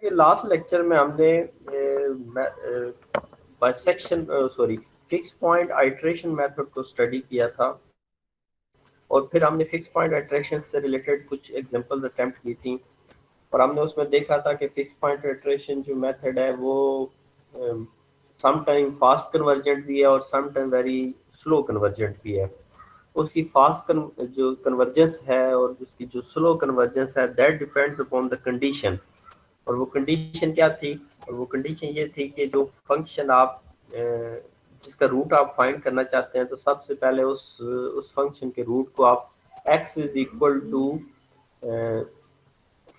कि last lecture में हमने bisection sorry fix point iteration method को स्टडी किया था और फिर हमने फिक्स पॉइंट आइट्रेशन से रिलेटेड कुछ एग्जांपल्स अटेम्प्ट की थी और हमने उसमें देखा था कि फिक्स पॉइंट आइट्रेशन जो मेथड है वो सम टाइम फास्ट कन्वर्जेंट भी है और some time very slow convergent भी है। उसकी फास्ट जो कन्वर्जेंस है और उसकी जो स्लो कन्वर्जेंस है that depends upon the condition. और वो कंडीशन क्या थी? और वो कंडीशन ये थी कि जो फंक्शन आप जिसका रूट आप फाइंड करना चाहते हैं तो सबसे पहले उस फंक्शन के रूट को आप x is equal to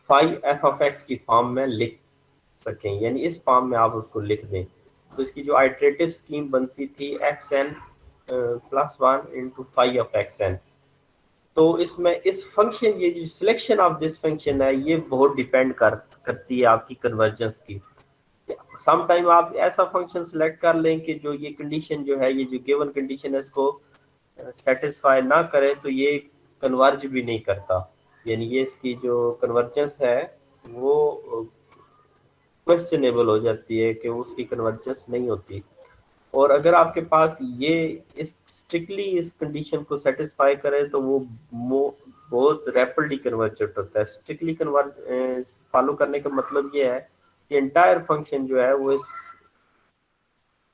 five F of X की फॉर्म में लिख सकें, यानी इस फॉर्म में आप उसको लिख दें। तो इसकी जो आइट्रेटिव स्कीम बनती थी X N plus one into five of X N. तो इसमें इस फंक्शन ये जो सिलेक्शन ऑफ दिस फंक्शन है ये बहुत डिपेंड करती है आपकी कन्वर्जेंस की। सम टाइम आप ऐसा फंक्शन सिलेक्ट कर लें कि जो ये कंडीशन जो है, ये जो गिवन कंडीशन है इसको सेटिस्फाई ना करे तो ये कन्वर्ज भी नहीं करता, यानी ये इसकी जो कन्वर्जेंस है वो क्वेश्चनेबल हो जाती है कि उसकी कन्वर्जेंस नहीं होती। और अगर आपके पास ये इस स्ट्रिक्टली इस कंडीशन को सेटिस्फाई करे तो वो बहुत रैपिडली कन्वर्जेंट होता है। स्ट्रिक्टली कन्वर्ज फॉलो करने का मतलब ये है कि एंटायर फंक्शन जो है वो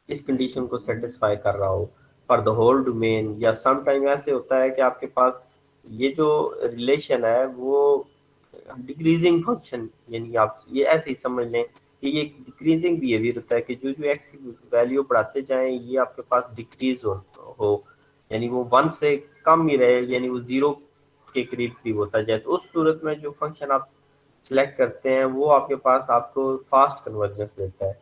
इस कंडीशन को सेटिस्फाई कर रहा हो फॉर द होल डोमेन। या सम टाइम ऐसे होता है कि आपके पास ये जो रिलेशन है वो डिक्रीजिंग फंक्शन, यानी आप ये ऐसे ही समझ लें कि ये डिक्रीजिंग बिहेवियर होता है कि जो जो एक्स की वैल्यू बढ़ाते जाएं ये आपके पास डिक्रीज हो, यानी वो वन से कम ही रहे, यानी वो जीरो के करीब होता जाए। तो उस सूरत में जो फंक्शन आप सिलेक्ट करते हैं वो आपके पास आपको फास्ट कन्वर्जेंस देता है।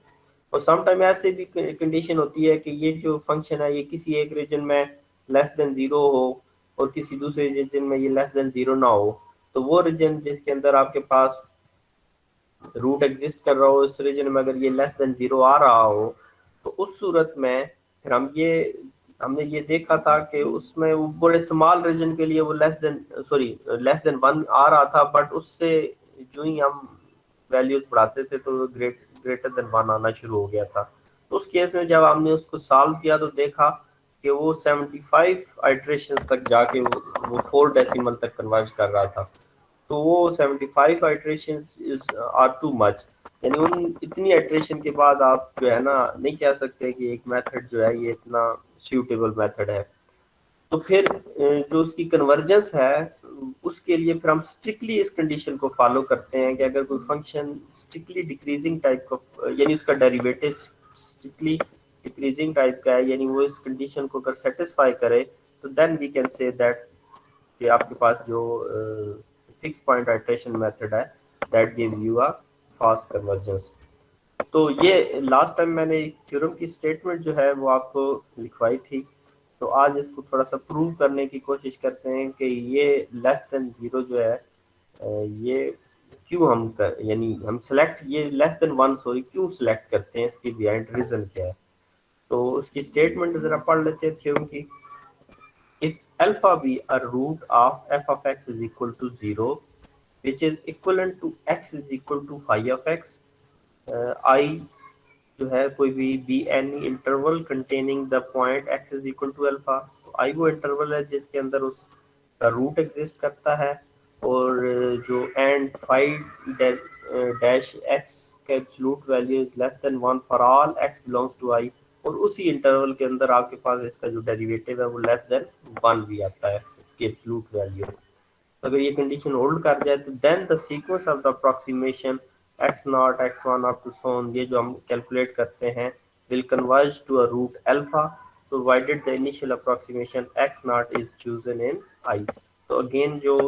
और सम टाइम ऐसे भी कंडीशन होती है कि ये जो फंक्शन है ये किसी एक रीजन में लेस देन जीरो हो और किसी दूसरे रीजन में ये लेस देन जीरो ना हो। तो वो रीजन जिसके अंदर आपके पास रूट एग्जिस्ट कर रहा हो, इस रीजन में अगर ये लेस देन जीरो आ रहा हो तो उस सूरत में फिर हमने ये देखा था कि उसमें वो बड़े स्मॉल रीजन के लिए वो लेस देन वन आ रहा था, बट उससे जो ही हम वैल्यूज बढ़ाते थे तो ग्रेटर देन वन आना शुरू हो गया था। तो उस केस में जब हमने उसको सॉल्व किया तो देखा कि वो 75 आइट्रेशंस तक जाके वो 4 डेसिमल तक कन्वर्ज कर रहा था। तो वो 75 iterations is are too much, यानी उन इतनी आइट्रेशन के बाद आप जो है ना नहीं कह सकते कि एक मेथड जो है ये इतना सूटेबल मेथड है। तो फिर जो उसकी कन्वर्जेंस है उसके लिए फिर हम स्ट्रिक्टली इस कंडीशन को फॉलो करते हैं कि अगर कोई फंक्शन स्ट्रिक्टली डिक्रीजिंग टाइप का, यानी उसका डेरिवेटिव स्ट्रिक्टली डिक्रीजिंग टाइप का है, यानी वो इस कंडीशन को अगर सेटिस्फाई करे तो then we can say that कि आपके पास जो फिक्स पॉइंट आइट्रेशन मेथड है that give you a fast convergence. तो ये लास्ट टाइम मैंने थ्योरम की स्टेटमेंट जो है वो आपको लिखवाई थी, तो आज इसको थोड़ा सा प्रूव करने की कोशिश करते हैं कि ये लेस देन जीरो जो है ये क्यों यानी हम सेलेक्ट ये लेस देन वन क्यों सिलेक्ट करते हैं, इसकी बिहाइंड रीजन क्या है। तो उसकी स्टेटमेंट जरा पढ़ लेते हैं थ्योरम की। If alpha be a root of f of x is equal to 0, which is equivalent to x is equal to phi of x, I जो है कोई भी B any interval containing the point x is equal to alpha. तो I वो interval है जिसके अंदर उसका रूट एग्जिस्ट करता है और जो एंड फाइव डैश x का absolute value is less than one for all x belongs to i, और उसी इंटरवल के अंदर आपके पास इसका जो डेरिवेटिव है वो लेस देन वन भी आता है इसकी एब्सोल्यूट वैल्यू। अगर ये कंडीशन होल्ड कर जाए तो then the sequence of the approximation x not x1 up to so on, ये जो हम कैलकुलेट करते हैं will converge to a root alpha provided the initial approximation x not is chosen in i। तो again जो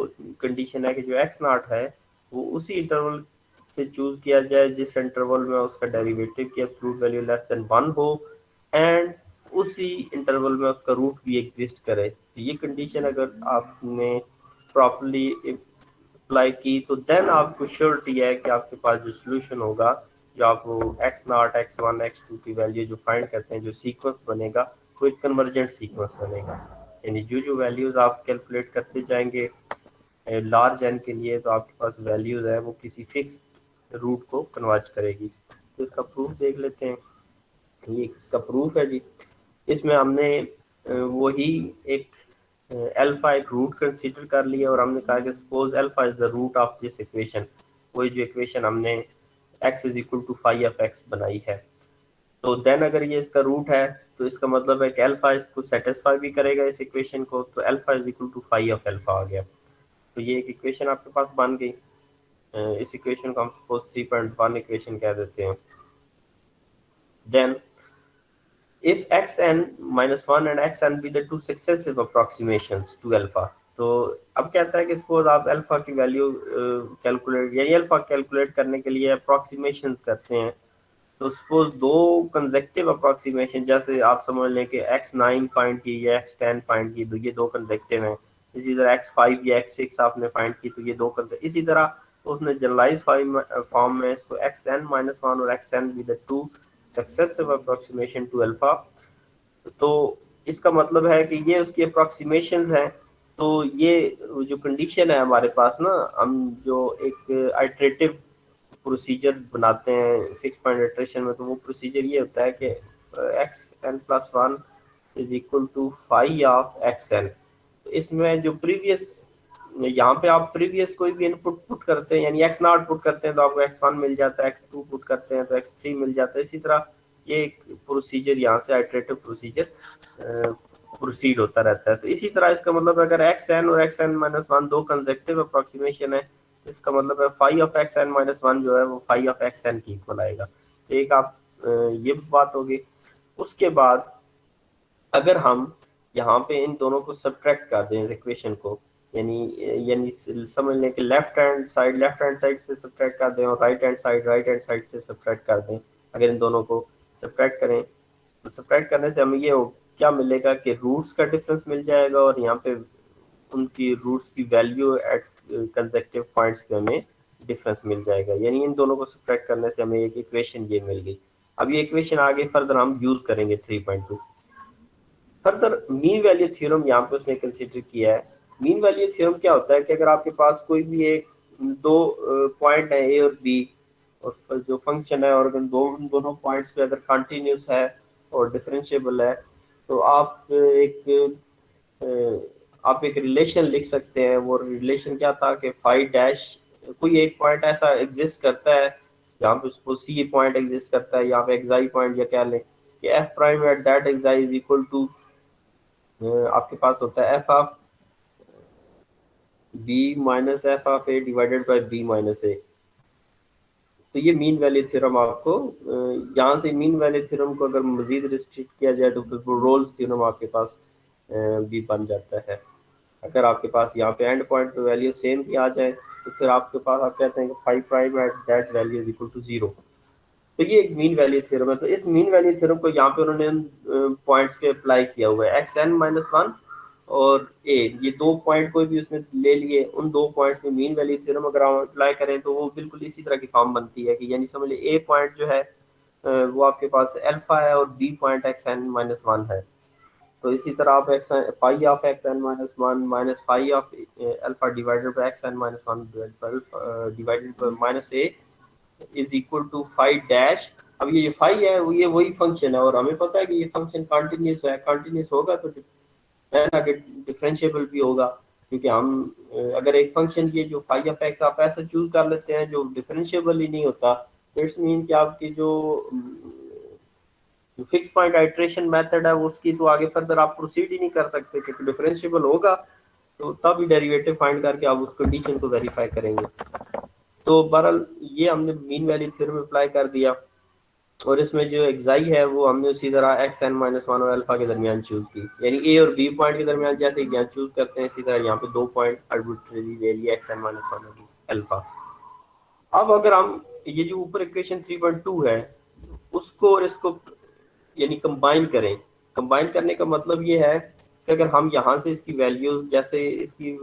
condition है कि जो x नॉट है वो उसी इंटरवल से चूज किया जाए जिस इंटरवल में उसका डेरिवेटिव की absolute value less than one हो एंड उसी इंटरवल में उसका रूट भी एग्जिस्ट करे। तो ये कंडीशन अगर आपने प्रॉपर्ली अप्लाई की तो देन आपको श्योरिटी है कि आपके पास जो सोल्यूशन होगा, जो आपको x नॉट x1 x2 की वैल्यू जो फाइंड करते हैं, जो सीक्वेंस बनेगा वो एक कन्वर्जेंट सीक्वेंस बनेगा। यानी जो वैल्यूज आप कैलकुलेट करते जाएंगे लार्ज एन के लिए तो आपके पास वैल्यूज है वो किसी फिक्स रूट को कन्वर्ज करेगी। तो इसका प्रूफ देख लेते हैं। ये इसका प्रूफ है जी। इसमें हमने वही एक अल्फा एक रूट कंसीडर कर लिया और हमने कहा कि suppose alpha is the root of this equation. वही जो इक्वेशन हमने x is equal to phi of x बनाई है। तो देन अगर ये इसका रूट है तो इसका मतलब है कि अल्फा इसको सेटिस्फाई भी करेगा इस इक्वेशन को, तो alpha is equal to phi of alpha आ गया। तो ये एक इक्वेशन आपके पास बन गई। इस इक्वेशन को हम सपोज 3.1 इक्वेशन कह देते हैं। Then if xn minus 1 and xn be the two successive approximations to alpha, तो अब कहता है कि सपोज आप अल्फा की वैल्यू कैलकुलेट यानी अल्फा कैलकुलेट करने के लिए अप्रोक्सीमेशन करते हैं। तो सपोज दो कंसेक्टिव अप्रोक्सीमेशन, जैसे आप समझ लें कि x9 फाइंड की या x10 फाइंड की, तो ये दो कंसेक्टिव हैं। इसी तरह x5 या x6 आपने फाइंड की, तो ये दो कंसेक्टिव। इसी तरह उसने जनरलाइज फॉर्म में इसको xn-1 और xn with the two successive approximation to alpha. तो इसका मतलब है कि ये उसकी अप्रोक्सीमेशंस हैं। तो ये जो कंडीशन है हमारे पास ना, हम जो एक आइटरेटिव प्रोसीजर बनाते हैं फिक्स पॉइंट इटरेशन में, तो वो प्रोसीजर ये होता है कि xn+1 is equal to phi of xn। तो इसमें जो प्रीवियस, यहाँ पे आप प्रीवियस कोई भी इनपुट पुट करते हैं, यानी x0 पुट करते हैं तो आपको x1 मिल जाता है, x2 पुट करते हैं तो x3 मिल जाता है। इसी तरह ये एक प्रोसीजर यहाँ से आइटरेटिव प्रोसीजर प्रोसीड होता रहता है। तो इसी तरह इसका मतलब अगर xn और xn-1 दो कंसेक्टिव अप्रोक्सीमेशन है, तो इसका मतलब है फाई ऑफ xn-1 जो है वो फाई ऑफ xn की इक्वल आएगा। तो एक आप ये बात होगी। उसके बाद अगर हम यहाँ पे इन दोनों को सब्ट्रैक्ट कर दें इक्वेशन को, यानी समझ लें कि लेफ्ट हैंड साइड से सब्ट्रैक्ट कर दें और राइट हैंड साइड से सब्ट्रैक्ट कर दें। अगर इन दोनों को सब्ट्रैक्ट करें तो सब्ट्रैक्ट करने से हमें ये क्या मिलेगा कि रूट्स का डिफरेंस मिल जाएगा और यहाँ पे उनकी रूट्स की वैल्यू एट कंसेक्टिव पॉइंट्स पे हमें डिफरेंस मिल जाएगा। यानी इन दोनों को सब्ट्रैक्ट करने से हमें एक इक्वेशन ये मिल गई। अब ये इक्वेशन आगे फर्दर हम यूज करेंगे 3.2। फर्दर मीन वैल्यू थ्योरम यहाँ पे उसने कंसिडर किया है। मीन वैल्यू थ्योरम क्या होता है कि अगर आपके पास कोई भी एक दो पॉइंट है ए और बी, और जो फंक्शन है, और अगर दोनों पॉइंट्स पे अगर कंटिन्यूस है और डिफरेंशिएबल है, तो आप एक रिलेशन लिख सकते हैं। वो रिलेशन क्या था कि फाई डैश, कोई एक पॉइंट ऐसा एग्जिस्ट करता है जहाँ पे उसको सी पॉइंट एग्जिस्ट करता है, यहाँ पे एक्साई पॉइंट, या क्या लें कि f prime at that xi is equal to आपके पास होता है f of b minus f of a divided by b minus a. तो ये मीन वैल्यू थ्योरम आपको यहाँ से मीन वैल्यू थ्योरम को अगर मजीद रिस्ट्रिक्ट किया जाए तो फिर रोल्स थ्योरम आपके पास भी बन जाता है। अगर आपके पास यहाँ पे एंड पॉइंट पे वैल्यू सेम भी आ जाए तो फिर आपके पास आप कहते हैं कि phi prime at that value is equal to 0। तो ये एक मीन वैल्यू थ्योरम है। तो इस मीन वैल्यू थ्योरम को यहाँ पे उन्होंने पॉइंट्स पे अप्लाई किया हुआ है। xn-1 और a, ये दो पॉइंट कोई भी उसने ले लिए, उन दो पॉइंट्स में मीन वैल्यू थ्योरम अगर हम अप्लाई करें तो वो बिल्कुल इसी तरह की फॉर्म बनती है कि यानी समझ लीजिए a पॉइंट जो है वो आपके पास अल्फा है और b पॉइंट xn-1 है। तो इसी तरह आप phi of xn-1 minus phi of alpha divided by xn-1 divided by minus a is equal to phi dash. अब ये फाई है वो ये वही फंक्शन है और हमें पता है कि ये फंक्शन कंटिन्यूस है। कंटिन्यूस होगा तो डिफरेंशिएबल भी होगा, क्योंकि हम अगर एक फंक्शन ये जो फाई ऑफ एक्स आप ऐसा चूज कर लेते हैं जो डिफरेंशिएबल ही नहीं होता, तो इट्स मीन कि आपकी जो फिक्स पॉइंट आइट्रेशन मेथड है उसकी तो आगे फर्दर आप प्रोसीड ही नहीं कर सकते, क्योंकि डिफरेंशिएबल होगा तो तब ही डेरिवेटिव फाइंड करके आप उस कंडीशन को वेरीफाई करेंगे। तो बहरहाल ये हमने मीन वैल्यू थ्योरम अप्लाई कर दिया और इसमें जो एक्साई है वो हमने उसी तरह xn-1 और अल्फा के दरमियान चूज की, यानी ए और बी पॉइंट के दरमियान जैसे यहाँ चूज करते हैं इसी तरह यहाँ पे दो पॉइंट आर्बिट्रेरी ले लिए xn-1 और अल्फा। अब अगर हम ये जो ऊपर इक्वेशन 3.2 है उसको और इसको यानी कंबाइन करें, कंबाइन करने का मतलब ये है कि अगर हम यहाँ से इसकी वैल्यूज जैसे इसकी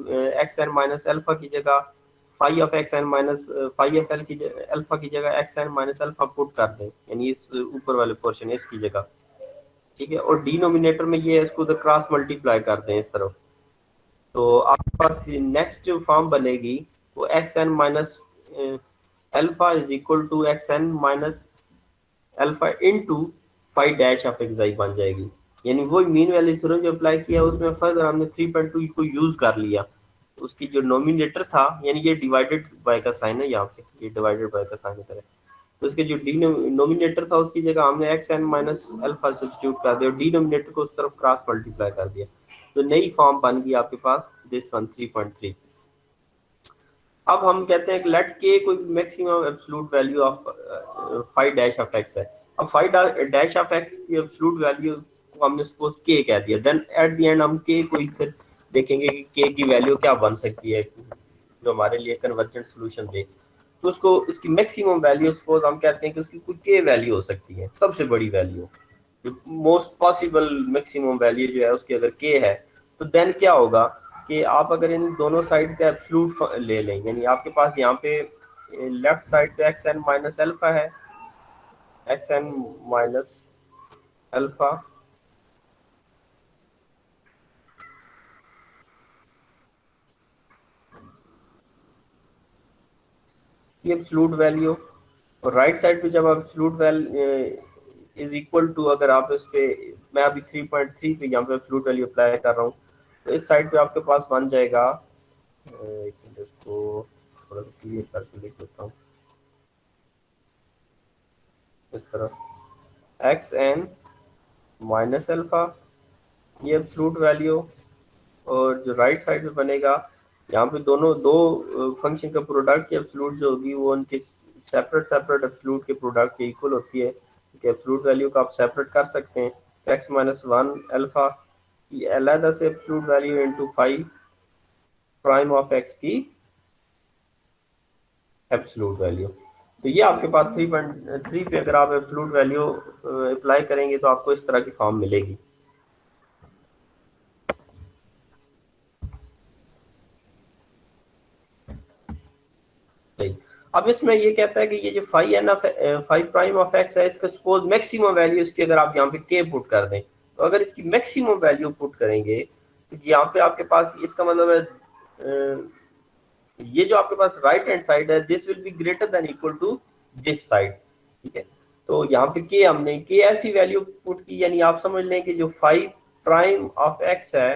xn- अल्फा की जगह phi of xn- phi of alpha की जगह xn- अल्फा पुट कर दें, यानी इस ऊपर वाले पोर्शन है इसकी जगह, ठीक है, और डिनोमिनेटर में ये इसको उधर क्रॉस मल्टीप्लाई कर दें इस तरफ, तो आपके पास नेक्स्ट जो फॉर्म बनेगी वो xn- alpha is equal to x N minus alpha into five dash of x i बन जाएगी। यानी वही मीन वैल्यू थ्योरम जो अप्लाई किया उसमें फर्दर हमने 3.2 को यूज कर लिया। उसकी जो नोमिनेटर था, यानी ये डिवाइडेड बाय का साइन है, यहाँ पे ये डिवाइडेड बाय का साइन है, तो इसके जो डिनोमिनेटर था उसकी जगह हमने X N minus alpha substitute कर दिया और डिनोमिनेटर को उस तरफ क्रॉस मल्टीप्लाई कर दिया, तो नई फॉर्म बन गई आपके पास दिस वन 3.3। अब हम कहते हैं कि लेट के कोई maximum absolute value of five dash of x है। अब फाइव डैश ऑफ एक्स की एब्सोल्यूट वैल्यू को हमने सपोज के कह दिया, देन एट द एंड हम के कोई फिर देखेंगे कि के की वैल्यू क्या बन सकती है जो हमारे लिए कन्वर्जेंट सॉल्यूशन दे। तो उसको इसकी मैक्सिमम वैल्यू सपोज हम कहते हैं कि उसकी कोई के वैल्यू हो सकती है, सबसे बड़ी value, most possible maximum value जो है उसकी अगर के है, तो देन क्या होगा कि आप अगर इन दोनों साइड का एब्सोल्यूट ले लें, यानी आपके पास यहाँ पे लेफ्ट साइड पे एक्स एन माइनस अल्फा है, एक्स एन माइनस अल्फा, ये एब्सोल्यूट वैल्यू, और राइट साइड पे जब absolute value is equal to, अगर आप इस पे, मैं अभी 3.3 पे यहाँ पे एब्सोल्यूट वैल्यू अप्लाई कर रहा हूँ, तो इस साइड पे आपके पास बन जाएगा, एक मिनट इसको थोड़ा सा क्लियर करके लिख देता हूँ इस तरह, एक्स एन माइनस अल्फा ये एब्सोल्यूट वैल्यू, और जो राइट साइड पे बनेगा यहाँ पे दोनों दो फंक्शन का प्रोडक्ट की एब्सोल्यूट जो होगी वो उनके सेपरेट सेपरेट एब्सोल्यूट के प्रोडक्ट के इक्वल होती है, क्योंकि एब्सोल्यूट वैल्यू को आप सेपरेट कर सकते हैं। एक्स माइनस वन अल्फा की अलहदा से absolute value into five prime of X की एब्सोल्यूट वैल्यू। तो ये आपके पास 3.3 पे अगर आप एब्सोल्यूट वैल्यू अप्लाई करेंगे तो आपको इस तरह की फॉर्म मिलेगी। अब इसमें ये कहता है कि ये जो फाइव प्राइम ऑफ एक्स है, इसका सपोज मैक्सिमम वैल्यू इसकी अगर आप यहाँ पे के पुट कर दें, तो अगर इसकी मैक्सिमम वैल्यू पुट करेंगे तो यहाँ पे आपके पास इसका मतलब है ये जो आपके पास राइट हैंड साइड है this will be greater than equal to this side, ठीक है। तो यहाँ पे के हमने के ऐसी वैल्यू पुट की, यानी आप समझ लें कि जो फाइव प्राइम ऑफ एक्स है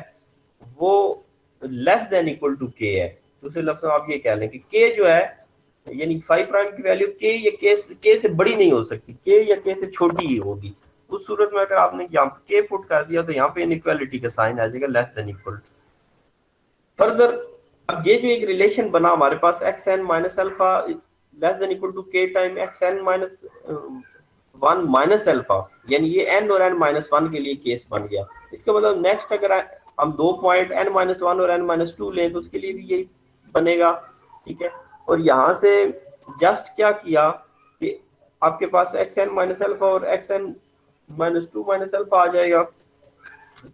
वो लेस देन इक्वल टू के है। दूसरे लफ्ज में आप ये कह लें कि के जो है, यानी फाइव प्राइम की वैल्यू के या के से बड़ी नहीं हो सकती, के या के से छोटी ही होगी। उस सूरत में अगर आपने यहाँ पे के पुट कर दिया तो यहाँ पे इनइक्वालिटी का साइन आ जाएगा लेस देन इक्वल। फर्दर अब ये जो एक रिलेशन बना हमारे पास x N minus alpha less than equal to K time x N minus one minus alpha, यानी ये एन और एन माइनस वन के लिए केस बन गया। इसका मतलब नेक्स्ट अगर हम दो पॉइंट एन माइनस वन और एन माइनस टू लें तो उसके लिए भी यही बनेगा, ठीक है। और यहाँ से जस्ट क्या किया कि आपके पास एक्स एन माइनस अल्फा और x N minus two minus alpha आ जाएगा।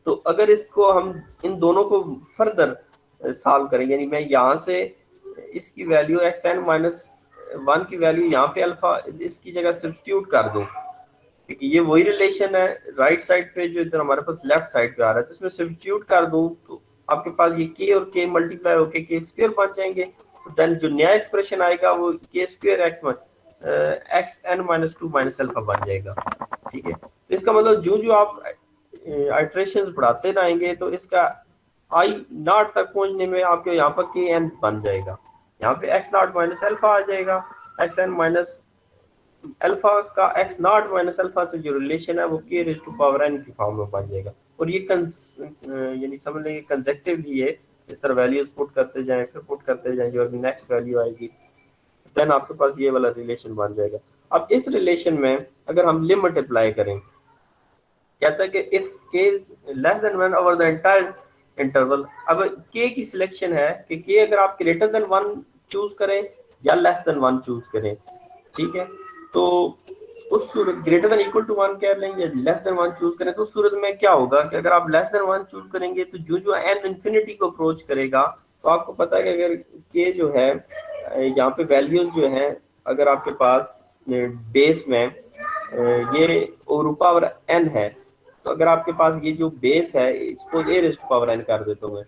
तो अगर इसको हम इन दोनों को फर्दर सॉल्व करें, यानी मैं यहाँ से इसकी value X N minus one की वैल्यू यहाँ पे अल्फा इसकी जगह सब्स्टिट्यूट कर दूं, क्योंकि ये वही रिलेशन है राइट साइड पे जो इधर हमारे पास लेफ्ट साइड पे आ रहा है, तो इसमें सब्स्टिट्यूट कर दूं तो आपके पास ये के और के मल्टीप्लाई होके के स्क्वायर बन जाएंगे। तो देन जो नया एक्सप्रेशन आएगा वो K square X N minus two minus alpha बन जाएगा, ठीक है। तो इसका मतलब जो जो आप आइट्रेशंस बढ़ाते रहेंगे तो इसका आई नॉट तक पहुंचने में आपके यहाँ पर के एन बन जाएगा, यहाँ पे एक्स नॉट माइनस अल्फा आ जाएगा, एक्स एन माइनस अल्फा का एक्स नॉट माइनस अल्फा से जो रिलेशन है वो के रेज़ टू पावर एन की फॉर्म में बन जाएगा। और ये यानी समझ लेंगे कंसेक्टिवली है, इस तरह वैल्यूज पुट करते जाएं फिर पुट करते जाएं, जो अभी नेक्स्ट वैल्यू आएगी देन आपके पास ये वाला रिलेशन बन जाएगा। अब इस रिलेशन में अगर हम लिमिट अप्लाई करें, कहता है कि इफ के less than one over the entire interval, अब के की सिलेक्शन है कि के अगर आप ग्रेटर देन वन चूज करें या लेस देन वन चूज करें, ठीक है। तो उस सूरत greater than equal to one कह लें या लेस देन वन चूज करें, तो उस सूरत में क्या होगा कि अगर आप लेस देन वन चूज करेंगे तो जो जो एन इंफिनिटी को अप्रोच करेगा, तो आपको पता है कि अगर के जो है यहाँ पे वैल्यूज जो है अगर आपके पास बेस में ये और पावर एन है, तो अगर आपके पास ये जो बेस है इसको A raise to power N कर देता हूँ मैं,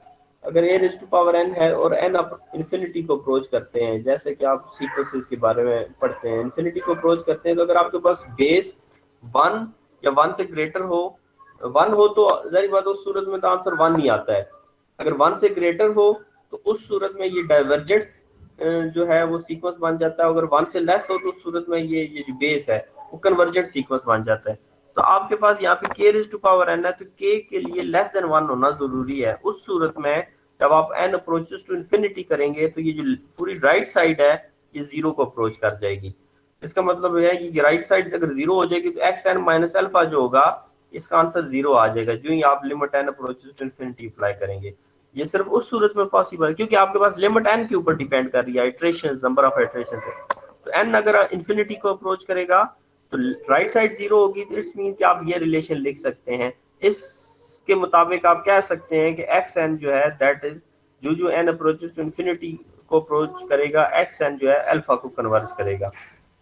अगर a raise to power n है और n आप इन्फिनिटी को अप्रोच करते हैं, जैसे कि आप सीक्वेंसेस के बारे में पढ़ते हैं, इन्फिनिटी को अप्रोच करते हैं, तो अगर आपके पास बेस 1 या 1 से ग्रेटर हो, 1 हो तो जाहिर बात उस सूरत में तो आंसर 1 ही आता है। अगर 1 से ग्रेटर हो तो उस सूरत में ये डाइवर्जेंस जो है वो सीक्वेंस बन जाता है। अगर 1 से लेस हो तो उस सूरत में ये जो बेस है वो कन्वर्जेंट सीक्वेंस बन जाता है। तो आपके पास यहाँ पे k raise to power n है, तो k के लिए लेस देन 1 होना जरूरी है। उस सूरत में जब आप n अप्रोचेस टू इन्फिनिटी करेंगे तो ये जो पूरी राइट साइड है ये 0 को अप्रोच कर जाएगी। इसका मतलब है कि राइट साइड से अगर 0 हो जाएगी तो एक्स एन माइनस अल्फा जो होगा इसका आंसर 0 आ जाएगा, जो ही आप limit n approaches to infinity apply करेंगे। ये सिर्फ उस सूरत में पॉसिबल है क्योंकि आपके पास लिमिट n के ऊपर डिपेंड कर रही है, इटरेशंस, नंबर ऑफ इटरेशंस है। तो n अगर इन्फिनिटी को अप्रोच करेगा तो राइट साइड 0 होगी, तो इट्स मीन कि आप ये रिलेशन लिख सकते हैं। इसके मुताबिक आप कह सकते हैं कि एक्स एन जो है दैट इज जो n अप्रोचेस टू इन्फिनिटी को अप्रोच करेगा, एक्स एन जो है अल्फा को कन्वर्ज करेगा।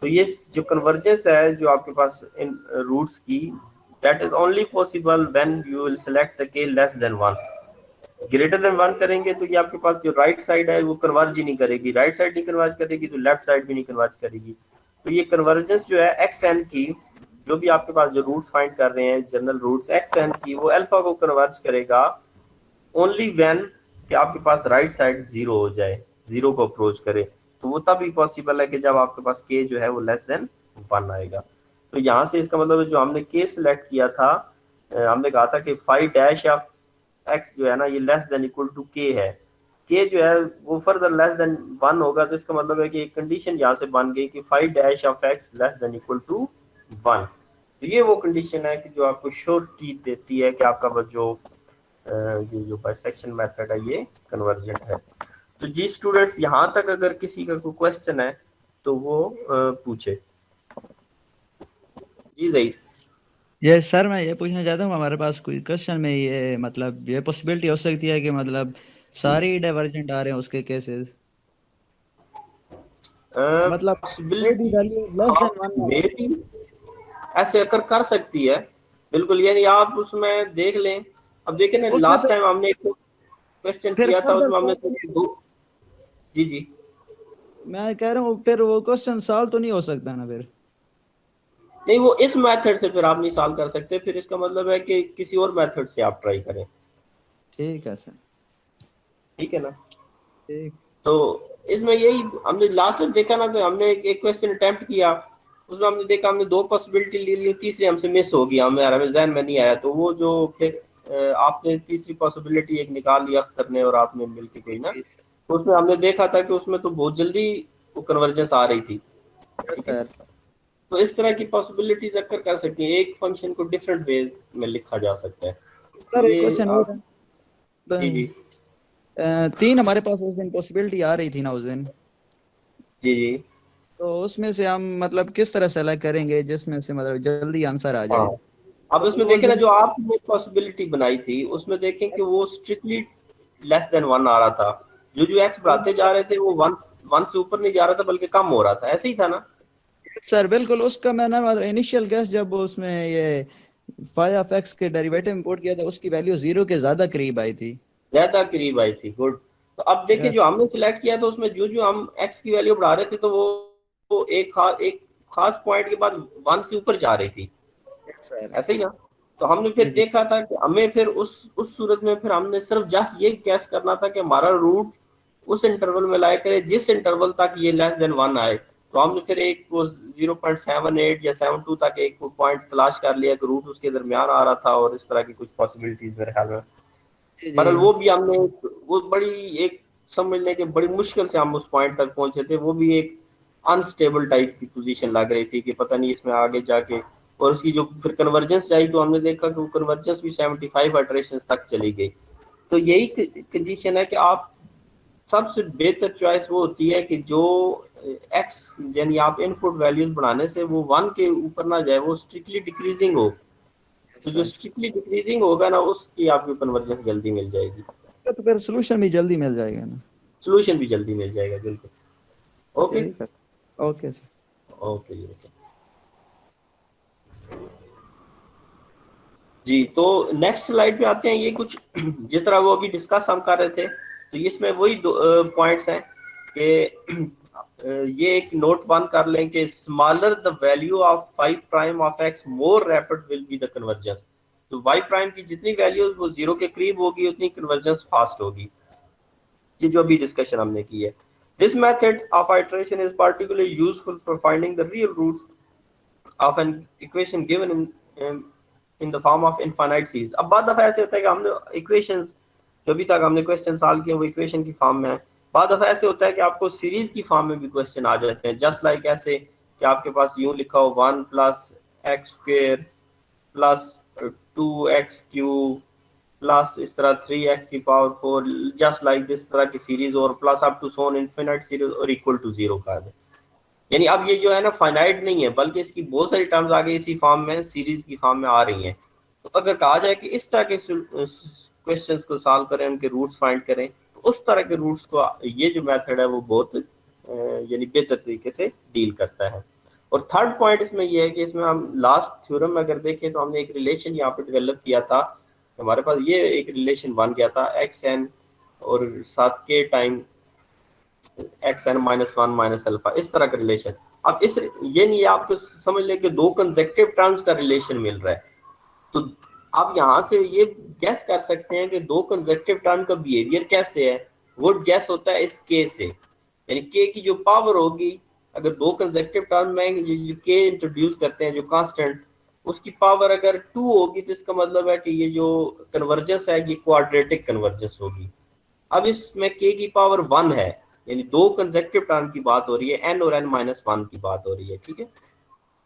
तो ये जो कन्वर्जेंस है जो आपके पास इन रूट्स की, that is only possible when you will select the k less than 1। Greater than 1 करेंगे तो ये आपके पास जो राइट साइड है वो कन्वर्ज ही नहीं करेगी, राइट साइड नहीं कन्वर्ज करेगी तो लेफ्ट साइड भी नहीं कन्वर्ज करेगी। तो ये कन्वर्जेंस जो है एक्स एन की, जो भी आपके पास जो रूट्स फाइंड कर रहे हैं जनरल रूट्स एक्स एन की, वो अल्फा को कन्वर्ज करेगा ओनली व्हेन कि आपके पास राइट साइड 0 हो जाए, 0 को अप्रोच करे। तो वो तभी पॉसिबल है कि जब आपके पास k जो है वो लेस देन 1 आएगा। तो यहाँ से इसका मतलब है जो हमने k सिलेक्ट किया था, हमने कहा था कि फाइव डैश ऑफ x जो है ना ये less than equal to k है, k जो है वो फर्दर लेस देन 1 होगा। तो इसका मतलब है कि एक कंडीशन यहाँ से बन गई कि five dash of x less than equal to 1। तो ये वो कंडीशन है कि जो आपको श्योरिटी देती है कि आपका वो जो बाइसेक्शन मेथड है ये कन्वर्जेंट है। तो जी स्टूडेंट्स, यहाँ तक अगर किसी का कोई क्वेश्चन है तो वो पूछे। जी ज़हीर। ये सर मैं ये पूछना चाहता हूँ, हमारे पास कोई क्वेश्चन में ये मतलब ये पॉसिबिलिटी हो सकती है कि मतलब सारी डाइवर्जेंट आ रहे हैं उसके केसेस, मतलब कोई भी पॉसिबिलिटी वैल्यू लेस देन 1 ना मे हो। भी ऐसे अकर कर सकती है, बिल्कुल। यानी आप उसमें देख लें। अब देखें ना, उसमें लास्ट तो टाइम हमने एक क्वेश्चन फिर किया था फर्दर उसमें हमने सॉल्व नहीं, दो। जी जी। मैं कह रहा हूँ फिर वो क्वेश्चन सॉल्व तो नहीं हो सकता ना फिर। नहीं, वो इस मेथड से फिर आप नहीं सॉल्व कर सकते, फिर इसका मतलब है कि किसी और मेथड से आप ट्राई करें। ठीक है सर। ठीक है ना। ठीक। तो इसमें यही हमने लास्ट टाइम देखा ना, तो हमने एक क्वेश्चन अटेम्प्ट किया, उसमें हमने देखा हमने दो पॉसिबिलिटी ले ली, तीसरी हमसे मिस हो गई, हमें जहन में नहीं आया। तो वो जो फिर आपने तीसरी पॉसिबिलिटी एक निकाल लिया अख्तर ने और आपने मिलके गई ना, तो उसमें हमने देखा था कि उसमें तो बहुत जल्दी वो कन्वर्जेंस आ रही थी। ठीक है। सर तो इस तरह की पॉसिबिलिटीज अक्कर कर सकती है, एक फंक्शन को डिफरेंट वे में लिखा जा सकता है। तो सर एक ये क्वेश्चन और आप। है। जी जी। 3 हमारे पास उस दिन पॉसिबिलिटी आ रही थी ना उस दिन, जी जी। तो उसमें से हम मतलब किस तरह सेलेक्ट करेंगे जिसमें से मतलब जल्दी आंसर आ हाँ, जाए। अब तो इसमें उस देखें ना, दिन जो आपने पॉसिबिलिटी बनाई थी उसमें देखें कि वो स्ट्रिक्टली लेस देन 1 आ रहा था। जो एक्स उस बढ़ाते जा रहे थे वो वन से ऊपर नहीं जा रहा था बल्कि कम हो रहा था, ऐसे ही था ना। सर बिल्कुल उसका मैंने मतलब इनिशियल गेस जब उसमें ये फाइव ऑफ एक्स के डेरिवेटिव इंपोर्ट किया था उसकी वैल्यू 0 के ज्यादा करीब आई थी। ज्यादा करीब आई थी, गुड। तो अब देखिए यस जो हमने सिलेक्ट किया था उसमें जो हम एक्स की वैल्यू बढ़ा रहे थे तो वो एक खास पॉइंट के बाद 1 से ऊपर जा रही थी, सर। ऐसे ही ना। तो हमने जी फिर जी। देखा था कि हमें फिर उस सूरत में फिर हमने सिर्फ जस्ट ये गैस करना था कि हमारा रूट उस इंटरवल में लाया करे जिस इंटरवल तक ये लेस देन 1 आए। तो हमने फिर एक वो 0.78 या 72 तक एक पॉइंट तलाश कर लिया कि रूट उसके दरमियान आ रहा था, और इस तरह की कुछ पॉसिबिलिटीज मेरे ख्याल में। जी जी। पर वो भी हमने वो बड़ी एक समझ लें कि बड़ी मुश्किल से हम उस पॉइंट तक पहुंचे थे, वो भी एक अनस्टेबल टाइप की पोजीशन लग रही थी कि पता नहीं इसमें आगे जाके। और उसकी जो फिर कन्वर्जेंस आई तो हमने देखा कि वो कन्वर्जेंस भी 75 इटरेशंस तक चली गई। तो यही कंडीशन है कि आप सबसे बेहतर चॉइस वो होती है कि जो एक्स यानी आप इनपुट वैल्यूज बढ़ाने से वो 1 के ऊपर ना जाए, वो स्ट्रिक्टली डिक्रीजिंग हो। तो जो सर स्ट्रिक्टली डिक्रीजिंग होगा ना उसकी आपको कन्वर्जेंस जल्दी मिल जाएगी, तो फिर सोल्यूशन भी जल्दी मिल जाएगा ना। सोल्यूशन भी जल्दी मिल जाएगा, बिल्कुल। ओके। ठीक है। Okay sir. ओके। जी, तो नेक्स्ट स्लाइड पे आते हैं। ये कुछ जिस तरह वो अभी डिस्कस हम कर रहे थे, तो इसमें वही दो पॉइंट्स हैं कि ये एक नोट बंद कर लें कि smaller the value of 5 prime of x more rapid will be the convergence. तो y प्राइम की जितनी वैल्यू वो जीरो के करीब होगी उतनी कन्वर्जेंस फास्ट होगी। ये जो अभी डिस्कशन हमने की है। This method of iteration is particularly useful for finding the real roots of an equation given in the form of infinite series. अब बाद दफा ऐसे होता है कि हमने इक्वेशंस जो अभी तक हमने क्वेश्चन सॉल्व किए वो इक्वेशन की फॉर्म में है। बाद दफा ऐसे होता है कि आपको सीरीज की फॉर्म में भी क्वेश्चन आ जाते हैं, जस्ट लाइक ऐसे कि आपके पास यूं लिखा हो 1 plus x square plus 2x cube plus इस तरह 3x की पावर 4, जस्ट लाइक दिस तरह की सीरीज, और plus up to so on infinite series और इक्वल टू जीरो का है। यानी अब ये जो है ना फाइनाइट नहीं है, बल्कि इसकी बहुत सारी टर्म्स आगे इसी फॉर्म में सीरीज की फॉर्म में आ रही हैं। तो अगर कहा जाए कि इस तरह के क्वेश्चंस को सॉल्व करें, उनके रूट्स फाइंड करें, तो उस तरह के रूट्स को ये जो मेथड है वो बहुत यानी बेहतर तरीके से डील करता है। और थर्ड पॉइंट इसमें ये है कि इसमें हम लास्ट थ्योरम में अगर देखें तो हमने एक रिलेशन यहाँ पे डेवलप किया था। हमारे पास ये एक रिलेशन बन गया था एक्स एन और साथ के time x N minus one minus alpha, इस तरह का रिलेशन। अब इस ये नहीं आपको समझ लें कि दो कंसेक्टिव टर्म्स का रिलेशन मिल रहा है, तो आप यहाँ से ये गैस कर सकते हैं कि दो कंसेक्टिव टर्म का बिहेवियर कैसे है। वो गैस होता है इस के से, यानी के की जो पावर होगी, अगर दो कंसेक्टिव टर्म में जो के इंट्रोड्यूस करते हैं जो कांस्टेंट, उसकी पावर अगर 2 होगी तो इसका मतलब है कि ये जो कन्वर्जेंस है ये क्वाड्रेटिक कन्वर्जेंस होगी। अब इसमें के की पावर 1 है, यानी दो कंसेक्टिव टर्म की बात हो रही है, एन और एन माइनस वन की बात हो रही है, ठीक है।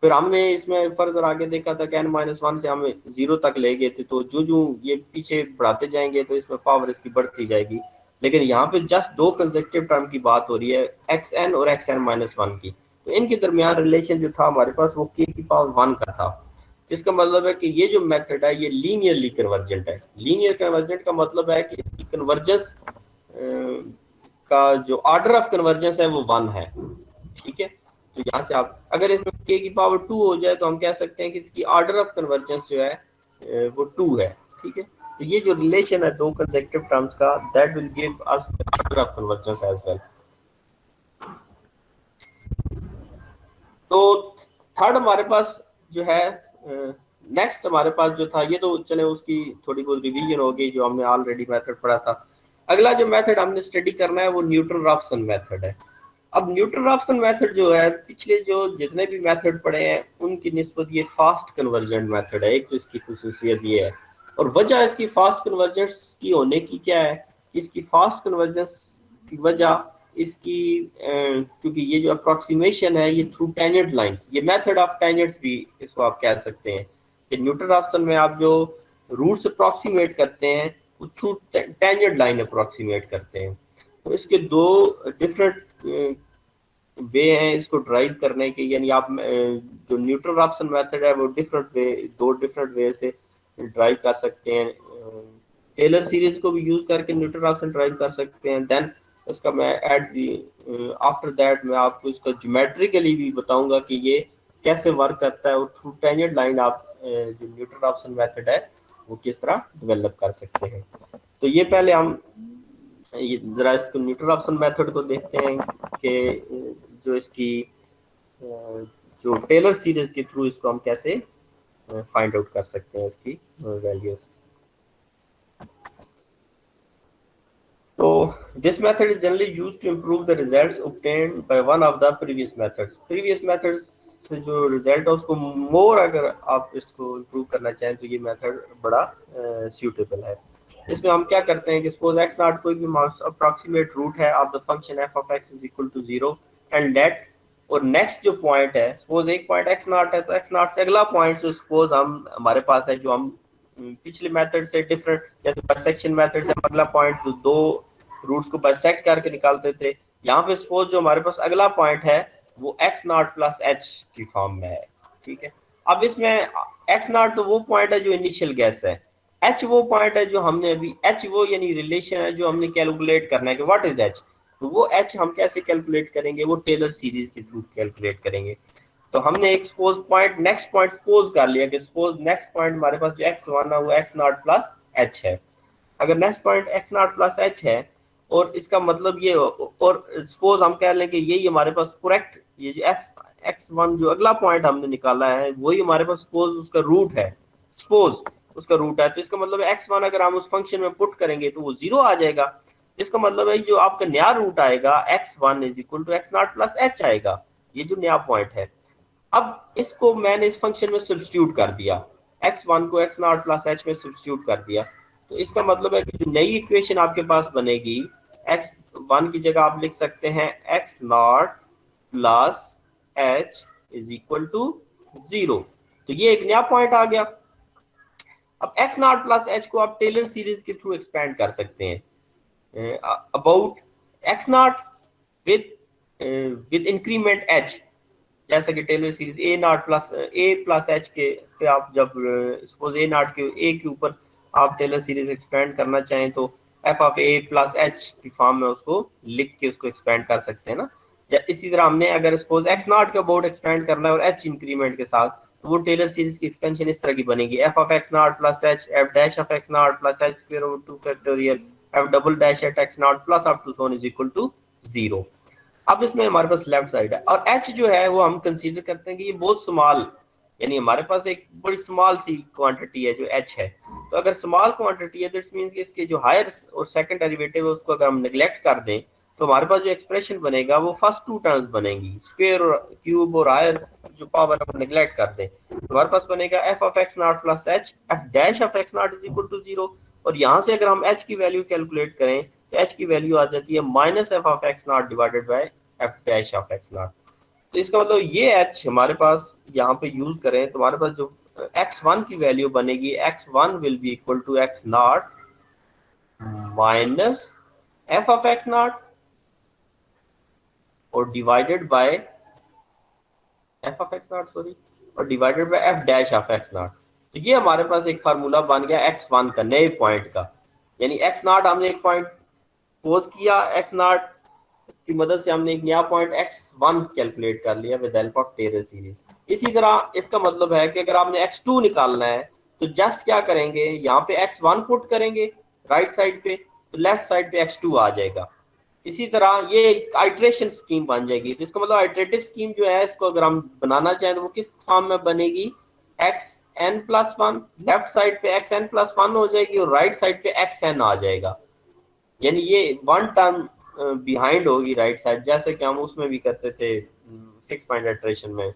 फिर हमने इसमें फर्दर आगे देखा था कि एन माइनस वन से हमें 0 तक ले गए थे, तो जो ये पीछे बढ़ाते जाएंगे तो इसमें पावर इसकी बढ़ती जाएगी। लेकिन यहाँ पे जस्ट दो कंसेक्टिव टर्म की बात हो रही है, एक्स एन और एक्स एन माइनस वन की, तो इनके दरमियान रिलेशन जो था हमारे पास वो के की पावर 1 का था। इसका मतलब है कि ये जो मेथड है ये लीनियरली कन्वर्जेंट है। लीनियर कन्वर्जेंट का मतलब है कि इसकी कन्वर्जेंस का जो ऑर्डर ऑफ कन्वर्जेंस है वो 1 है, ठीक है। तो यहाँ से आप अगर इसमें k की पावर 2 हो जाए तो हम कह सकते हैं कि इसकी ऑर्डर ऑफ कन्वर्जेंस जो है वो 2 है, ठीक है। तो ये जो रिलेशन है दो कंसेक्टिव टर्म्स का, that will give us the order of convergence as well. तो थर्ड हमारे पास जो है नेक्स्ट हमारे पास जो था, ये तो चले उसकी थोड़ी बहुत रिवीजन हो गई जो हमने ऑलरेडी मेथड पढ़ा था। अगला जो मेथड हमने स्टडी करना है वो न्यूटन-रॉप्सन मेथड है। अब न्यूटन-रॉप्सन मेथड जो है पिछले जो जितने भी मेथड पढ़े हैं उनकी निस्बत ये फास्ट कन्वर्जेंट मेथड है। एक तो इसकी खुसूसियत ये है, और वजह इसकी फास्ट कन्वर्जेंस की होने की क्या है, इसकी फास्ट कन्वर्जेंस की वजह इसकी क्योंकि ये जो अप्रोक्सीमेशन है ये थ्रू टेंजेंट लाइंस, ये मेथड ऑफ टेंजेंट्स भी इसको आप कह सकते हैं कि न्यूटन-रॉप्सन में आप जो रूट्स अप्रोक्सीमेट करते हैं वो थ्रू टेंजेंट लाइन अप्रोक्सीमेट करते हैं। तो इसके दो डिफरेंट वे हैं इसको ड्राइव करने के, यानी आप जो न्यूटन-रॉप्सन मेथड है वो दो डिफरेंट वे से ड्राइव कर सकते हैं। टेलर सीरीज को भी यूज करके न्यूटन-रॉप्सन ड्राइव कर सकते हैं। देन इसका मैं आफ्टर दैट मैं आपको इसका ज्योमेट्रिकली भी बताऊंगा कि ये कैसे वर्क करता है, और थ्रू टेंजेंट लाइन आप जो न्यूटन-रॉप्सन मेथड है वो किस तरह डेवलप कर सकते हैं। तो ये पहले हम जरा इसको न्यूटन-रॉप्सन मेथड को देखते हैं कि जो इसकी जो टेलर सीरीज के थ्रू इसको हम कैसे फाइंड आउट कर सकते हैं इसकी वैल्यूज। तो this method is generally used to improve the results obtained by one of the previous methods. Previous methods से जो रिजल्ट है उसको मोर अगर आप इसको इंप्रूव करना चाहें तो ये मेथड बड़ा सूटेबल है। इसमें हम क्या करते हैं कि सपोज एक्स नॉट कोई भी अप्रॉक्सीमेट रूट है of the function F of X is equal to 0 and let, और नेक्स्ट जो पॉइंट है सपोज एक पॉइंट एक्स नॉट है, तो एक्स नॉट से अगला पॉइंट जो सपोज हम हमारे पास है जो हम पिछले मेथड से डिफरेंट, जैसे बाइसेक्शन मेथड से अगला पॉइंट जो दो रूट्स को बाइसेक्ट करके निकालते थे, यहाँ पे सपोज जो हमारे पास अगला पॉइंट है वो एक्स नॉट प्लस एच की फॉर्म में है, ठीक है। अब इसमें एक्स नॉट तो वो पॉइंट है जो इनिशियल गैस है, एच वो पॉइंट है जो हमने अभी एच वो यानी रिलेशन है जो हमने कैलकुलेट करना है कि व्हाट इज एच। तो वो एच हम कैसे कैलकुलेट करेंगे, वो टेलर सीरीज के थ्रू कैलकुलेट करेंगे। तो हमने एक suppose point next point suppose कर लिया कि सपोज नेक्स्ट पॉइंट हमारे पास जो x1 है वो x0 प्लस h है। अगर next point x0 plus h है और इसका मतलब ये, और सपोज हम कह लें कि यही हमारे पास करेक्ट, ये जो x1 जो अगला पॉइंट हमने निकाला है वही हमारे पास सपोज उसका रूट है, सपोज उसका रूट है, तो इसका मतलब x1 अगर हम उस फंक्शन में पुट करेंगे तो वो 0 आ जाएगा। इसका मतलब है जो आपका नया रूट आएगा x1 is equal to x0 plus h आएगा, ये जो नया पॉइंट है। अब इसको मैंने इस फंक्शन में सब्स्टिट्यूट कर दिया, x1 को x0 प्लस h में सब्स्टिट्यूट कर दिया, तो इसका मतलब है कि जो नई इक्वेशन आपके पास बनेगी x1 की जगह आप लिख सकते हैं x0 plus h is equal to 0। तो ये एक नया पॉइंट आ गया। अब x0 प्लस h को आप टेलर सीरीज के थ्रू एक्सपेंड कर सकते हैं about x0 with increment h, जैसा कि Taylor series a plus h के पे आप जब सपोज a के ऊपर आप टेलर सीरीज एक्सपेंड करना चाहें तो f of a plus h की फॉर्म में उसको लिख के उसको एक्सपेंड कर सकते हैं ना। या इसी तरह हमने अगर सपोज x0 के अबाउट एक्सपेंड करना है और h इंक्रीमेंट के साथ, तो वो टेलर सीरीज की एक्सपेंशन इस तरह की बनेगी f of x0 plus h f dash of x0 plus h square over 2 factorial f double dash at x0 plus up to so on is equal to 0। अब इसमें हमारे पास लेफ्ट साइड है और h जो है वो हम कंसीडर करते हैं कि ये बहुत स्मॉल, यानी हमारे पास एक बड़ी स्मॉल सी क्वांटिटी है जो h है। तो अगर स्मॉल क्वांटिटी है दैट मींस कि इसके जो हायर और सेकंड डेरिवेटिव है उसको अगर हम नेग्लेक्ट कर दें तो हमारे पास जो एक्सप्रेशन बनेगा वो फर्स्ट टू टर्म्स बनेगी, स्क्वायर और क्यूब और हायर जो पावर है वो नेग्लेक्ट कर दें तो हमारे पास बनेगा f of x0 plus h f dash of x0 is equal to 0। और यहाँ से अगर हम h की वैल्यू कैलकुलेट करें तो h की वैल्यू आ जाती है minus f of x0 divided by f dash of x0। तो इसका मतलब ये h हमारे पास यहाँ पे यूज करें तो हमारे पास जो x1 की वैल्यू बनेगी x1 will be equal to x0 minus f of x0 और divided by f of x0 sorry और divided by f dash of x0। तो ये हमारे पास एक फार्मूला बन गया x1 का, नए पॉइंट का, यानी x0 हमने एक पॉइंट पोज किया, x0 की मदद से हमने एक नया पॉइंट x1 कैलकुलेट कर लिया with help of Taylor series. इसी तरह इसका मतलब है कि अगर आपने x2 निकालना है तो जस्ट क्या करेंगे, यहाँ पे x1 पुट करेंगे राइट साइड पे तो लेफ्ट साइड पे x2 आ जाएगा। इसी तरह ये एक आइट्रेशन स्कीम बन जाएगी। तो इसका मतलब आइट्रेटिव स्कीम जो है इसको अगर हम बनाना चाहें तो वो किस फॉर्म में बनेगी, xn प्लस 1 लेफ्ट साइड पे xn प्लस 1 हो जाएगी और राइट साइड पे xn आ जाएगा, यानी ये वन टर्म बिहाइंड होगी राइट साइड, जैसे कि हम उसमें भी करते थे फिक्स पॉइंट आइट्रेशन में।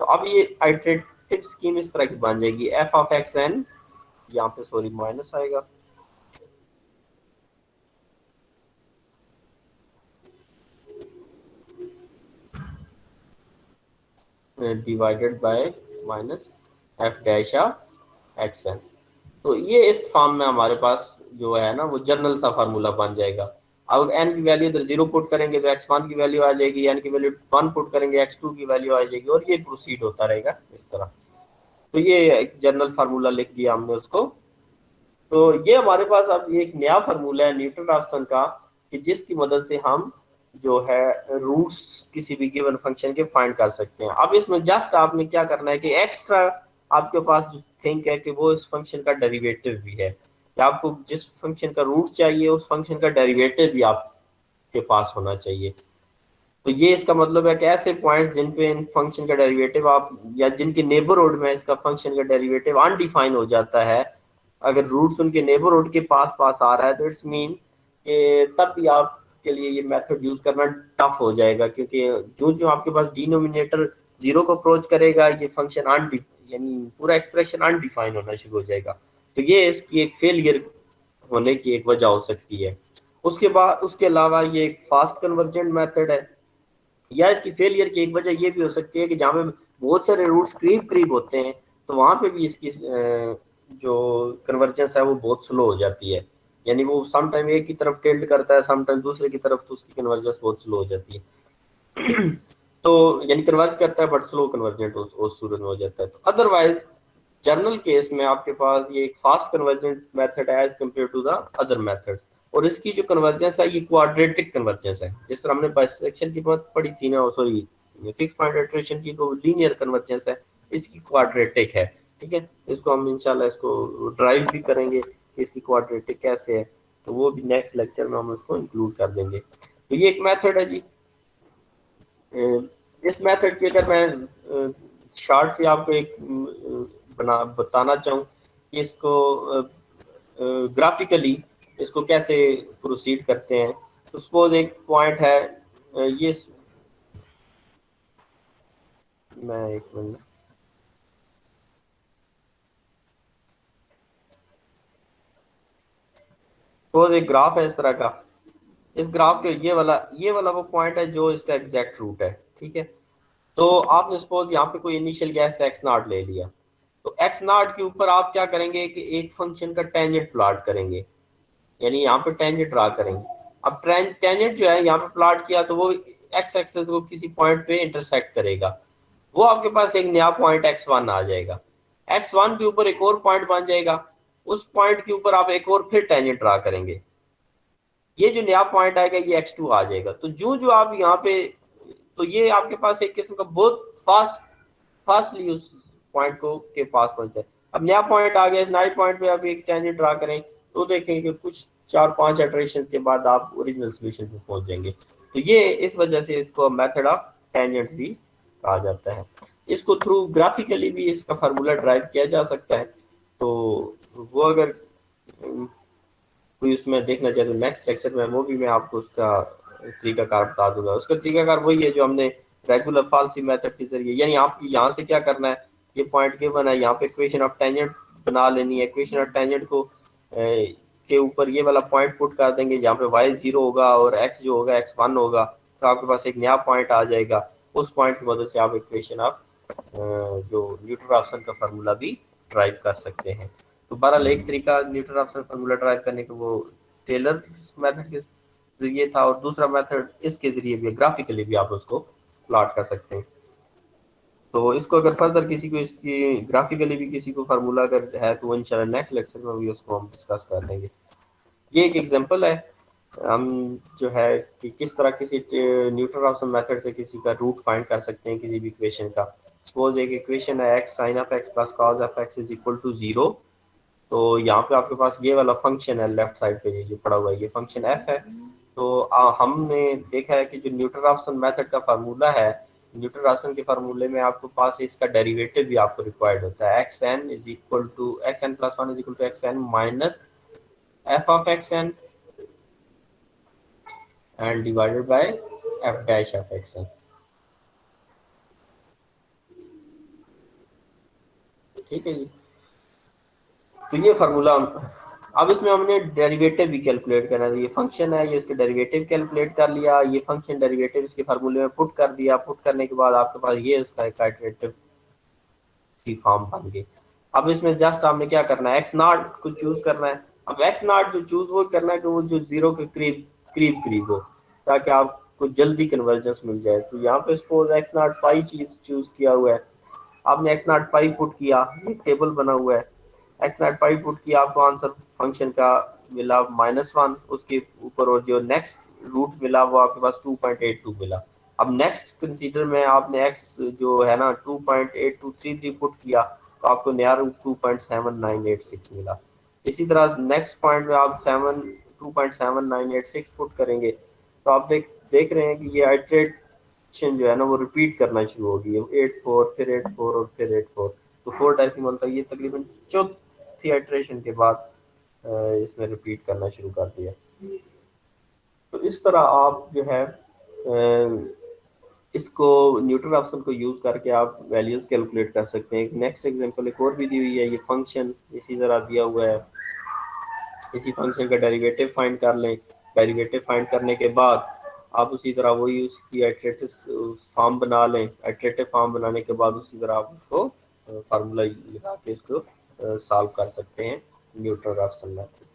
तो अब ये आइट्रेटिव स्कीम इस तरह की बन जाएगी f ऑफ xn, यहाँ पे सॉरी माइनस आएगा, divided by minus f dash of xn। तो ये इस फॉर्म में हमारे पास जो है ना वो जनरल सा फार्मूला बन जाएगा। अब n की वैल्यू इधर 0 पुट करेंगे तो x1 की वैल्यू आ जाएगी, n की वैल्यू 1 पुट करेंगे x2 की वैल्यू आ जाएगी और ये प्रोसीड होता रहेगा इस तरह। तो ये एक जनरल फार्मूला लिख दिया हमने उसको। तो ये हमारे पास अब ये एक नया फार्मूला है न्यूटन-रॉफ्सन का कि जिसकी मदद से हम जो है रूट्स किसी भी गिवन फंक्शन के फाइंड कर सकते हैं। अब इसमें जस्ट आपने क्या करना है कि एक्स्ट्रा आपके पास जो थिंक है कि वो इस फंक्शन का डेरिवेटिव भी है, कि आपको जिस फंक्शन का रूट चाहिए उस फंक्शन का डेरिवेटिव भी आपके पास होना चाहिए। तो ये इसका मतलब है कि ऐसे पॉइंट्स जिन पे इन फंक्शन का डेरिवेटिव आप या जिनके नेबरहुड में इसका फंक्शन का डेरिवेटिव अनडिफाइन हो जाता है, अगर रूट्स उनके नेबरहुड के पास पास आ रहा है तो इट्स मीन कि तब भी आपके लिए ये मेथड यूज करना टफ हो जाएगा, क्योंकि जो जो आपके पास डिनोमिनेटर 0 को अप्रोच करेगा ये फंक्शन यानी पूरा एक्सप्रेशन अनडिफाइन होना शुरू हो जाएगा। तो ये इसकी एक फेलियर होने की एक वजह हो सकती है। उसके बाद उसके अलावा ये एक फास्ट कन्वर्जेंट मेथड है, या इसकी फेलियर की एक वजह ये भी हो सकती है कि जहाँ पे बहुत सारे रूट्स करीब करीब होते हैं तो वहाँ पे भी इसकी जो कन्वर्जेंस है वो बहुत स्लो हो जाती है, यानी वो सम टाइम एक की तरफ टिल्ट करता है सम टाइम दूसरे की तरफ, तो उसकी कन्वर्जेंस बहुत स्लो हो जाती है। तो यानी कन्वर्ज करता है बट स्लो कन्वर्जेंट उस सूरत में हो जाता है। तो अदरवाइज जनरल केस में आपके पास ये एक फास्ट कन्वर्जेंट मेथड है as compare to the other methods, और इसकी जो कन्वर्जेंस है ये क्वाड्रेटिक कन्वर्जेंस है। जिस तरह हमने बाइसेक्शन की बात पढ़ी थी ना, सॉरी फिक्स पॉइंट इटरेशन की तो लीनियर कन्वर्जेंस है, इसकी क्वाड्रेटिक है। ठीक है, इसको हम इंशाल्लाह इसको ड्राइव भी करेंगे, इसकी क्वाड्रेटिक कैसे है, तो वो भी नेक्स्ट लेक्चर में हम उसको इंक्लूड कर देंगे। तो ये एक मेथड है जी। इस मेथड की अगर मैं शॉर्ट से आपको एक बताना चाहूँ कि इसको ग्राफिकली इसको कैसे प्रोसीड करते हैं, तो सपोज एक पॉइंट है, ये मैं एक मिनट, सपोज एक ग्राफ है इस तरह का, इस ग्राफ के ये वाला वो पॉइंट है जो इसका एग्जैक्ट रूट है। ठीक है, तो आपने सपोज यहाँ पे कोई इनिशियल गैस एक्स नॉट ले लिया, तो एक्स नॉट के ऊपर आप क्या करेंगे कि एक फंक्शन का टेंजेंट प्लॉट करेंगे, यानी यहाँ पे टेंजेंट ड्रा करेंगे। अब टेंजेंट जो है यहाँ पे प्लॉट किया तो वो एक्स एक्सेस को किसी पॉइंट पे इंटरसेक्ट करेगा, वो आपके पास एक नया पॉइंट x1 आ जाएगा। x1 के ऊपर एक और पॉइंट बन जाएगा, उस पॉइंट के ऊपर आप एक और फिर टेंजेंट ड्रा करेंगे, ये जो नया पॉइंट आएगा ये x2 आ जाएगा। तो जो जो आप यहाँ पे, तो ये आपके पास एक किस्म का बहुत फास्टली उस पॉइंट को के पास पहुंचा है। अब नया पॉइंट आ गया, इस नए पॉइंट पे आप एक टेंजेंट ड्रा करें तो देखेंगे कि कुछ 4-5 इटरेशन के बाद आप ओरिजिनल सोल्यूशन पे पहुंच जाएंगे। तो ये इस वजह से इसको मेथड ऑफ टेंजेंट भी कहा जाता है। इसको थ्रू ग्राफिकली भी इसका फार्मूला ड्राइव किया जा सकता है। तो वो अगर कोई उसमें देखना चाहे तो नेक्स्ट लेक्चर में वो भी मैं आपको उसका तरीकाकार बता दूंगा। उसका तरीकाकार वही है जो हमने रेगुलर फाल्सी मेथड के जरिए, यानी आपकी यहाँ से क्या करना है, ये पॉइंट गिवन है, यहाँ पे इक्वेशन ऑफ टेंजेंट बना लेनी है। इक्वेशन ऑफ टेंजेंट को के ऊपर ये वाला पॉइंट पुट कर देंगे जहाँ पे y 0 होगा और x जो होगा x 1 होगा, तो आपके पास एक नया पॉइंट आ जाएगा। उस पॉइंट की मदद से आप इक्वेशन ऑफ जो न्यूटन-रॉप्सन का फार्मूला भी ड्राइव कर सकते हैं। तो बहरहाल एक तरीका न्यूटन-रॉप्सन फार्मूला ड्राइव करने का वो टेलर मेथड के जरिए था, और दूसरा मेथड इसके जरिए भी ग्राफिकली भी आप उसको प्लॉट कर सकते हैं। तो इसको अगर फर्दर किसी को इसकी ग्राफिकली भी किसी को फार्मूला अगर है तो वो इंशाल्लाह नेक्स्ट लेक्चर में भी उसको हम डिस्कस कर लेंगे। ये एक एग्जांपल है हम जो है कि किस तरह किसी न्यूटन-रॉप्सन मेथड से किसी का रूट फाइंड कर सकते हैं किसी भी इक्वेशन का। सपोज एक इक्वेशन है x sin of x plus cos of x is equal to 0। तो यहाँ पे आपके पास ये वाला फंक्शन है, लेफ्ट साइड पे ये जो पड़ा हुआ है ये फंक्शन f है। तो हमने देखा है कि जो न्यूटन-रॉप्सन मेथड का फार्मूला है, न्यूटन-रॉप्सन के फार्मूले में आपके पास इसका डेरिवेटिव भी आपको रिक्वायर्ड होता है। xn is equal to xn plus 1 is equal to xn minus f of xn and divided by f dash of xn। ठीक है जी, तो ये फार्मूला अब इसमें हमने डेरिवेटिव भी कैलकुलेट करना है। ये फंक्शन है, ये इसके डेरिवेटिव कैलकुलेट कर लिया, ये फंक्शन डेरिवेटिव इसके फार्मूले में पुट कर दिया। पुट करने के बाद आपके पास ये इसका एक आइटरेटिव सी फॉर्म बन गई। अब इसमें जस्ट हमने क्या करना है, एक्स नॉट को चूज करना है। अब एक्स नॉट जो चूज वो करना है कि वो जो 0 के करीब करीब करीब हो, ताकि आपको जल्दी कन्वर्जेंस मिल जाए। तो यहाँ पे सपोज एक्स नॉट पाई चीज चूज किया हुआ है, आपने एक्स नॉट पाई पुट किया, ये टेबल बना हुआ है, एक्स नॉट पाई पुट किया, आपको आंसर फंक्शन का मिला -1, उसके ऊपर और जो नेक्स्ट रूट मिला वो आपके पास 2.82 मिला। अब नेक्स्ट कंसीडर में आपने x जो है ना 2.8233 पुट किया, तो आपको नया रूट 2.7986 मिला। इसी तरह नेक्स्ट पॉइंट में आप 2.7986 पुट करेंगे, तो आप देख रहे हैं कि ये आइटरेशन जो है ना वो रिपीट करना शुरू होगी, 84 फिर 84 और फिर 84। तो 4 डेसिमल तक ये तकरीबन चौथी आइटरेशन के बाद इसने रिपीट करना शुरू कर दिया। तो इस तरह आप जो है इसको न्यूटन-रॉप्सन को यूज करके आप वैल्यूज कैलकुलेट कर सकते हैं। नेक्स्ट एग्जांपल एक और भी दी हुई है, ये फंक्शन इसी तरह दिया हुआ है, इसी फंक्शन का डेरिवेटिव फाइंड कर लें। डेरिवेटिव फाइंड करने के बाद आप उसी तरह वही उसकी आइटरेटिव फॉर्म बना लें। आइटरेटिव फॉर्म बनाने के बाद उसी तरह आप उसको फार्मूला लगा के इसको सॉल्व कर सकते हैं न्यूटन-रॉप्सन मेथड।